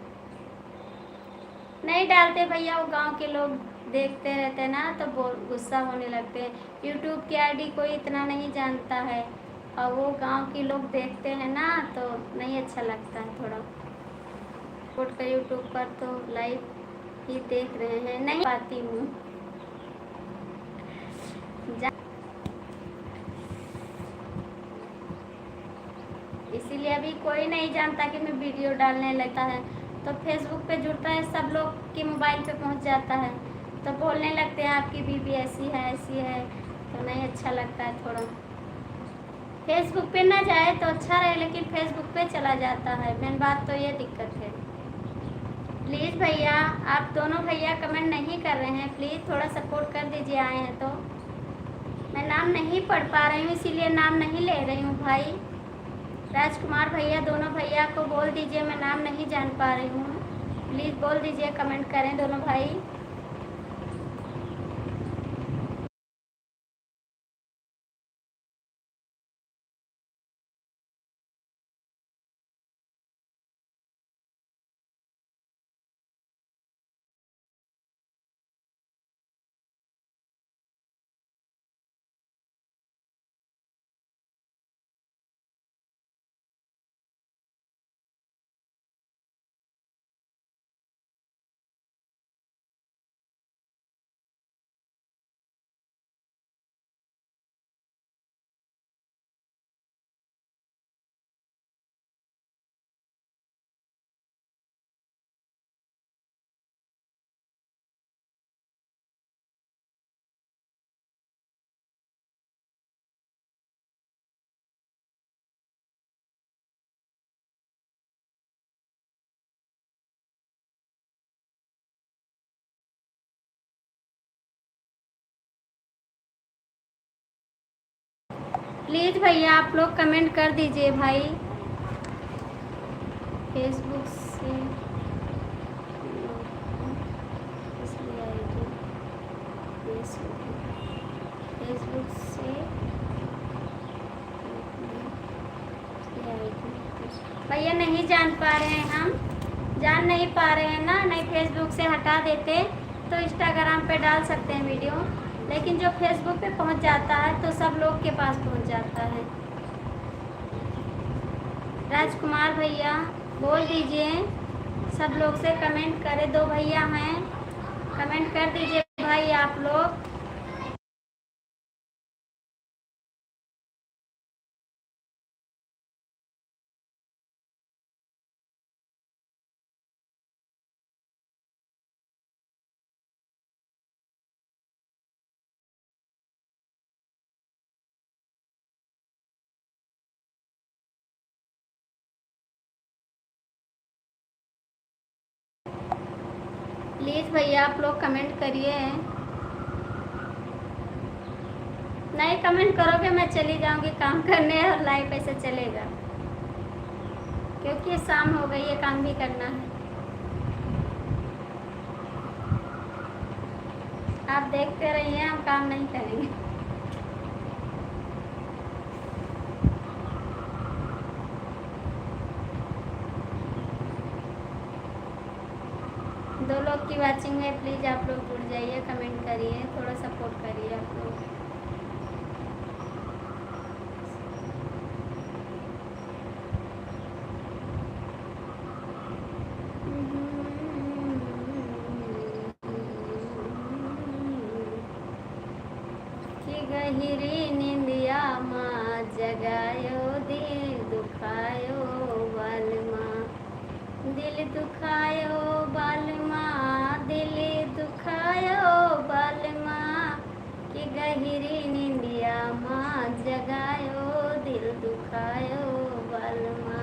नहीं डालते भैया, वो गांव के लोग देखते रहते हैं ना तो गुस्सा होने लगते हैं। यूट्यूब की आईडी कोई इतना नहीं जानता है, और वो गांव के लोग देखते हैं ना तो नहीं अच्छा लगता है थोड़ा। सपोर्ट कर यूट्यूब पर तो लाइव ही देख रहे हैं, नहीं पाती हूँ। इसीलिए अभी कोई नहीं जानता कि मैं वीडियो डालने लगता है तो फेसबुक पे जुड़ता है, सब लोग के मोबाइल पे पहुंच जाता है तो बोलने लगते हैं आपकी बीबी ऐसी है तो नहीं अच्छा लगता है थोड़ा। फेसबुक पे ना जाए तो अच्छा रहे, लेकिन फेसबुक पे चला जाता है, मेन बात तो ये दिक्कत है। प्लीज़ भैया, आप दोनों भैया कमेंट नहीं कर रहे हैं, प्लीज़ थोड़ा सपोर्ट कर दीजिए। आए हैं तो मैं नाम नहीं पढ़ पा रही हूँ इसीलिए नाम नहीं ले रही हूँ भाई। राजकुमार भैया, दोनों भैया को बोल दीजिए, मैं नाम नहीं जान पा रही हूँ, प्लीज़ बोल दीजिए, कमेंट करें दोनों भाई। प्लीज़ भैया आप लोग कमेंट कर दीजिए भाई। फेसबुक से फेसबुक से भैया नहीं जान पा रहे हैं, हम जान नहीं पा रहे हैं ना, नहीं फेसबुक से हटा देते तो इंस्टाग्राम पे डाल सकते हैं वीडियो, लेकिन जो फेसबुक पे पहुंच जाता है तो सब लोग के पास पहुंच जाता है। राजकुमार भैया बोल दीजिए, सब लोग से कमेंट करें, दो भैया हैं, कमेंट कर दीजिए भाई आप लोग। प्लीज़ भैया आप लोग कमेंट करिए, नहीं कमेंट करोगे मैं चली जाऊंगी काम करने और लाइव ऐसे चलेगा, क्योंकि शाम हो गई है, काम भी करना है। आप देखते रहिए, हम काम नहीं करेंगे। दो लोग की वाचिंग है, प्लीज़ आप लोग जुड़ जाइए, कमेंट करिए, थोड़ा सपोर्ट करिए आप लोग। गहिरी निंदिया माँ जगायो, दिल दुखायो बालमा, दिल दुखायो बालमा, दिल दुखायो बालमा, कि गहिरी निंदिया माँ जगायो, दिल दुखायो बालमा।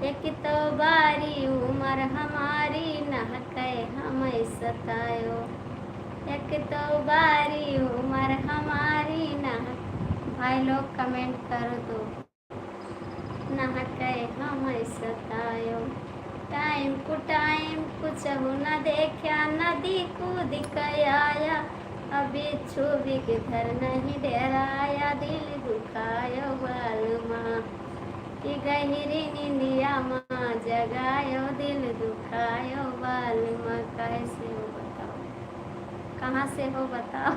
एक तो बारी उम्र हमारी नहके हमें सतायो, एक तो बारी उम्र हमारी नहक, भाई लोग कमेंट कर दो, नहके हमें सतायो। टाइम को टाइम कुछ हो न देखा, नदी कूद आया, अभी छुबी के घर नहीं डराया, दिल दुखायो बालमा, कि गहिरी निंदिया माँ जगायो, दिल दुखायो बालमा। कैसे हो बताओ, कहाँ से हो बताओ।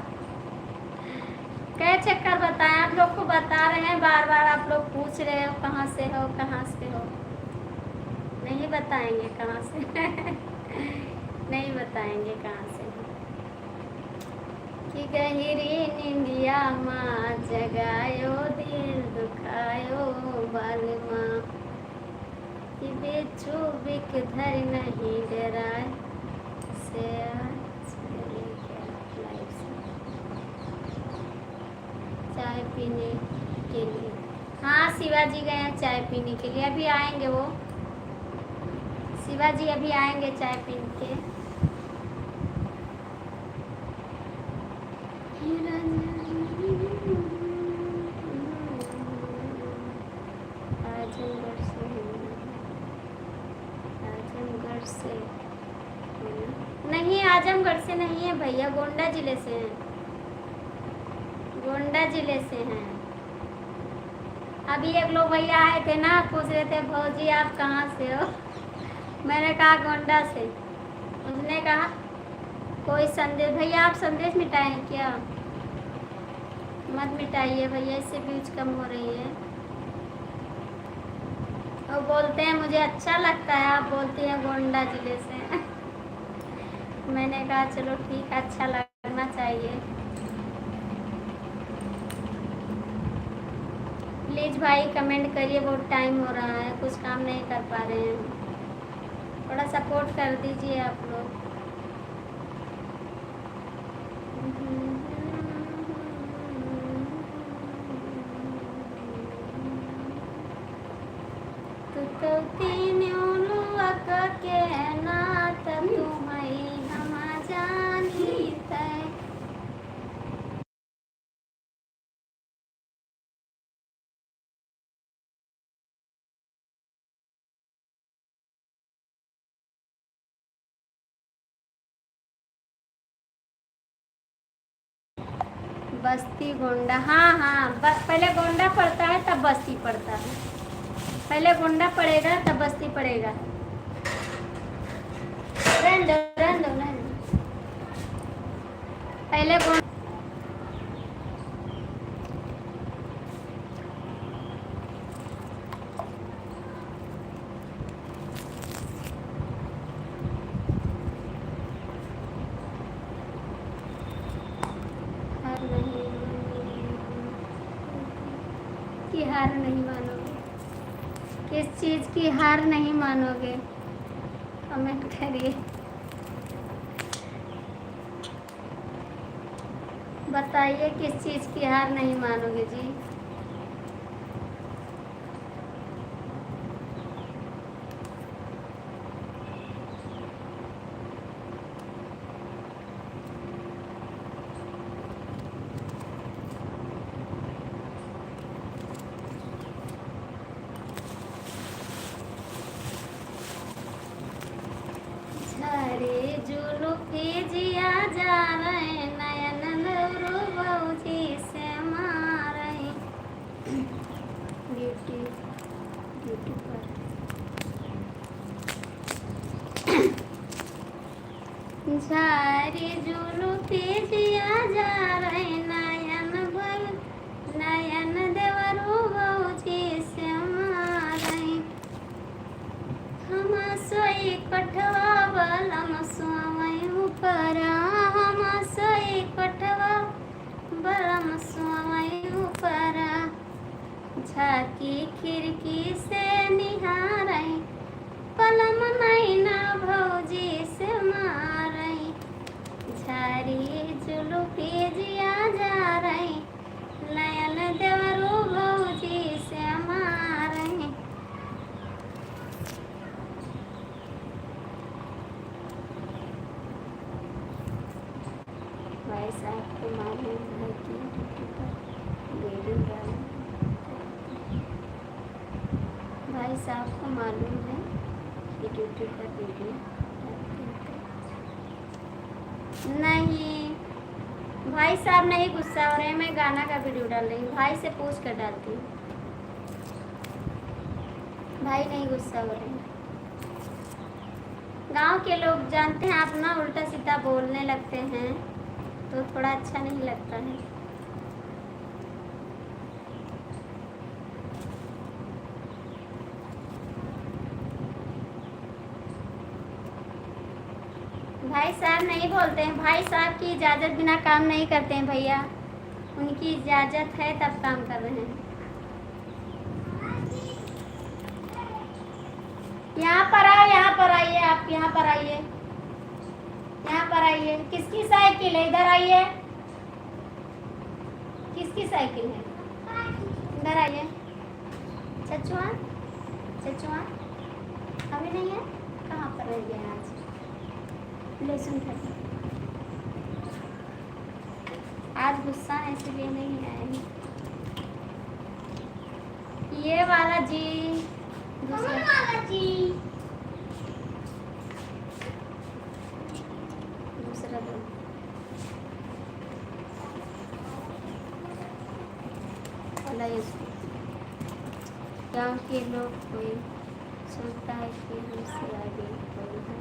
कई चक्कर बताएं, आप लोग को बता रहे हैं, बार बार आप लोग पूछ रहे हो कहाँ से हो कहाँ से हो। नहीं बताएंगे कहाँ से नहीं बताएंगे कहाँ से हो। कि गहरी निंदिया माँ जगायो दिल दुखायो बालमा, कि बेचू बिक धर नहीं डराए से चाय पीने के लिए। हाँ शिवाजी गए हैं चाय पीने के लिए, अभी आएंगे वो शिवाजी अभी आएंगे चाय पीने के। आजमगढ़ से नहीं, आजमगढ़ से नहीं है भैया, गोंडा जिले से हैं, गोंडा जिले से हैं। अभी एक लोग भैया आए थे ना, पूछ रहे थे भौजी आप कहाँ से हो मैंने कहा गोंडा से। उसने कहा कोई संदेश, भैया आप संदेश मिटाए हैं क्या? मत मिटाइए भैया, इससे व्यूज कम हो रही है। और बोलते हैं मुझे अच्छा लगता है, आप बोलती हैं गोंडा जिले से मैंने कहा चलो ठीक है, अच्छा लगना चाहिए। प्लीज़ भाई कमेंट करिए, बहुत टाइम हो रहा है, कुछ काम नहीं कर पा रहे हैं, थोड़ा सपोर्ट कर दीजिए आप लोग। तो तीन के नात तुम्हें हम जानी तय। बस्ती गोंडा, हाँ हाँ पहले गोंडा पड़ता है तब बस्ती पड़ता है, पहले गोंडा पड़ेगा तब बस्ती पड़ेगा। रहने दो रहने दो रहने दो, पहले गोंडा की हार नहीं मानोगे, किस चीज़ की हार नहीं मानोगे, कमेंट करिए, बताइए किस चीज़ की हार नहीं मानोगे जी। झरे जुलूफी जिया जा रहे नयन लहरू बहुजी से मारे। ब्यूटी ब्यूटी पर झरे जुलूफी जिया जा रहे नयन भल नयन देवरू बहुजी से मारे। हम सोई कठवा बलम स्वामय ऊपर, हम सोई कठवा बलम स्वामय ऊपर। झाकी खिड़की से निहारै पलम नैना भौजी से मारै। झारी जुलूफी जिया जा रही नयन देवरू भौजी से मारै। भाई साहब को मालूम है कि ड्यूटी पर वीडियो डाल, भाई साहब को मालूम है कि ड्यूटी पर वीडियो नहीं। भाई साहब नहीं गुस्सा हो रहे हैं, मैं गाना का वीडियो डाल रही हूँ, भाई से पूछ कर डालती हूँ, भाई नहीं गुस्सा हो रहे हैं। गांव के लोग जानते हैं आप ना, उल्टा सीधा बोलने लगते हैं तो थोड़ा अच्छा नहीं लगता है। भाई साहब नहीं बोलते हैं, भाई साहब की इजाज़त बिना काम नहीं करते हैं भैया, उनकी इजाज़त है तब काम कर रहे हैं। यहाँ पर आओ, यहाँ पर आइए, आप यहाँ पर आइए, यहाँ पर आइए। किसकी साइकिल है? इधर आइए। किसकी साइकिल है? इधर आइए। चचुआ, चचुआ अभी नहीं है, कहाँ पर रह गए आज? लहसुन खाते आज गुस्सा है इसलिए नहीं आए। ये वाला जी, दूसरा वाला जी, दूसरा दो। गाँव के लोग कोई सोचता है कि हमसे आगे कोई है।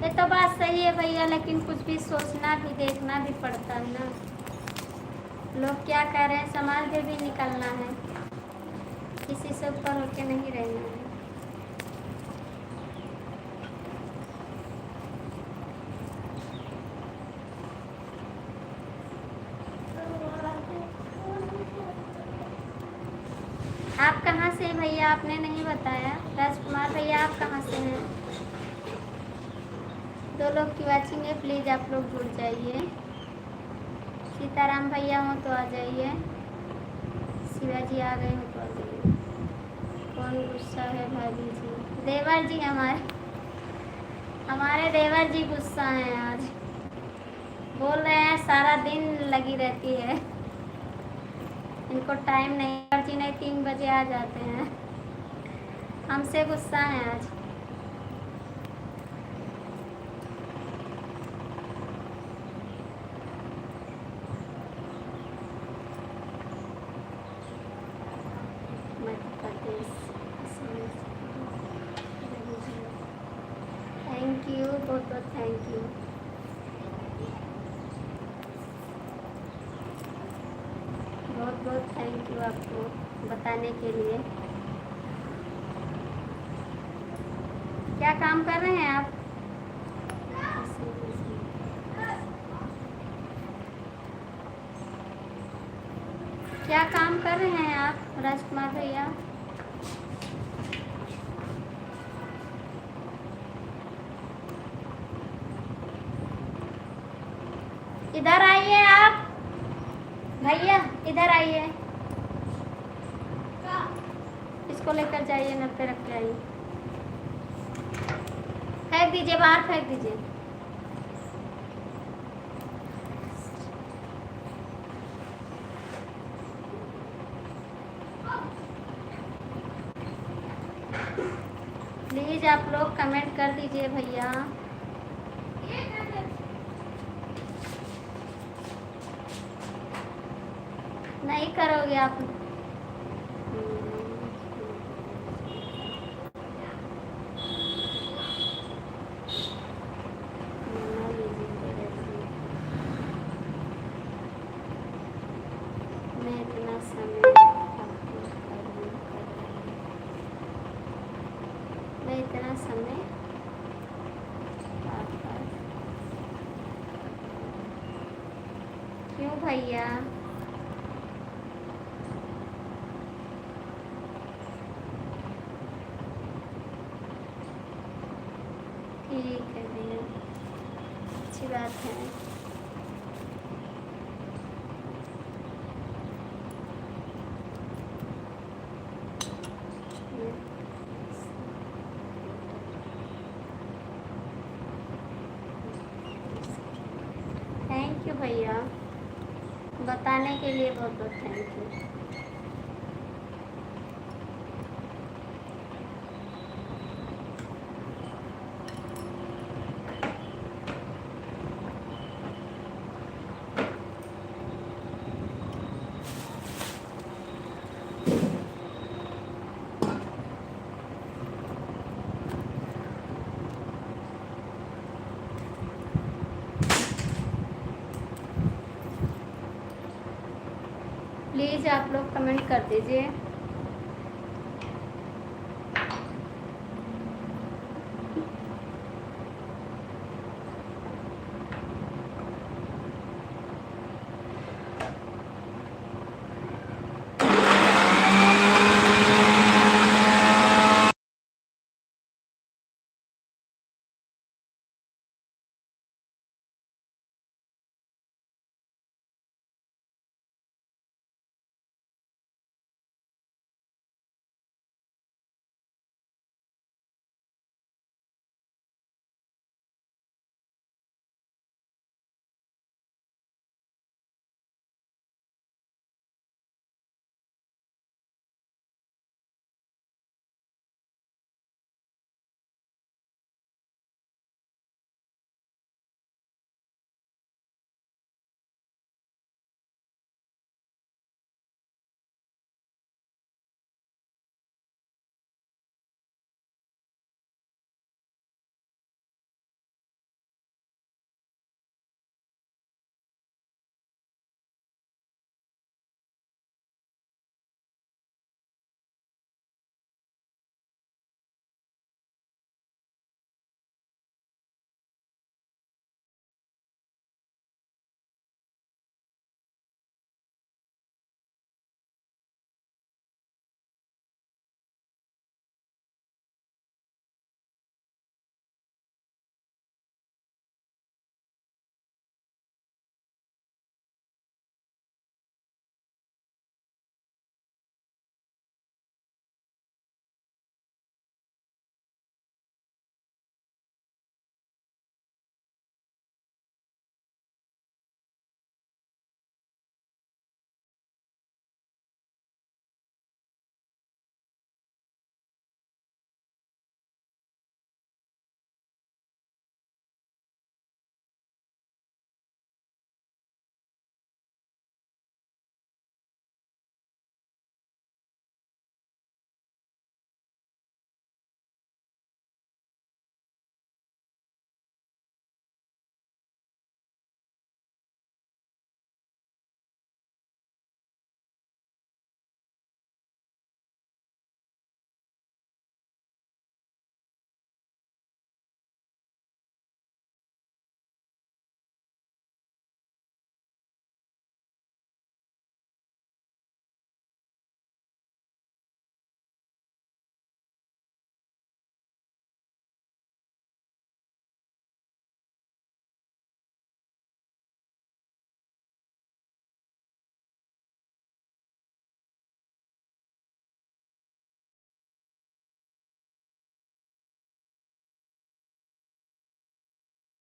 ये तो बात सही है भैया, लेकिन कुछ भी सोचना भी देखना भी पड़ता है ना। लोग क्या कह रहे हैं संभाल के भी निकलना है, किसी से ऊपर होके नहीं रहना है। आप कहाँ से हैं भैया? आपने नहीं बताया। राजकुमार भैया आप कहाँ से हैं? 2 लोग की वाचिंग है, प्लीज़ आप लोग जुड़ जाइए। सीताराम भैया हो तो आ जाइए, शिवाजी आ गए हो तो आ जाइए। कौन गुस्सा है भाभी जी? देवर जी, हमारे देवर जी गुस्सा हैं आज। बोल रहे हैं सारा दिन लगी रहती है, इनको टाइम नहीं। देवर जी नहीं 3 बजे आ जाते हैं, हमसे गुस्सा है आज। थैंक यू, बहुत बहुत थैंक यू। बहुत बहुत थैंक यू आपको बताने के लिए। क्या काम कर रहे हैं आप? क्या काम कर रहे हैं आप राजकुमार भैया? इधर आइए आप भैया, इधर आइए। इसको लेकर जाइए, नल पे रख के आइए। फेंक दीजिए, बाहर फेंक दीजिए। प्लीज आप लोग कमेंट कर दीजिए भैया। नहीं करोगे आप? मैं इतना समय क्यों भैया? ठीक है भैया, अच्छी बात है। थैंक यू भैया, बताने के लिए बहुत बहुत थैंक यू। प्लीज़ आप लोग कमेंट कर दीजिए।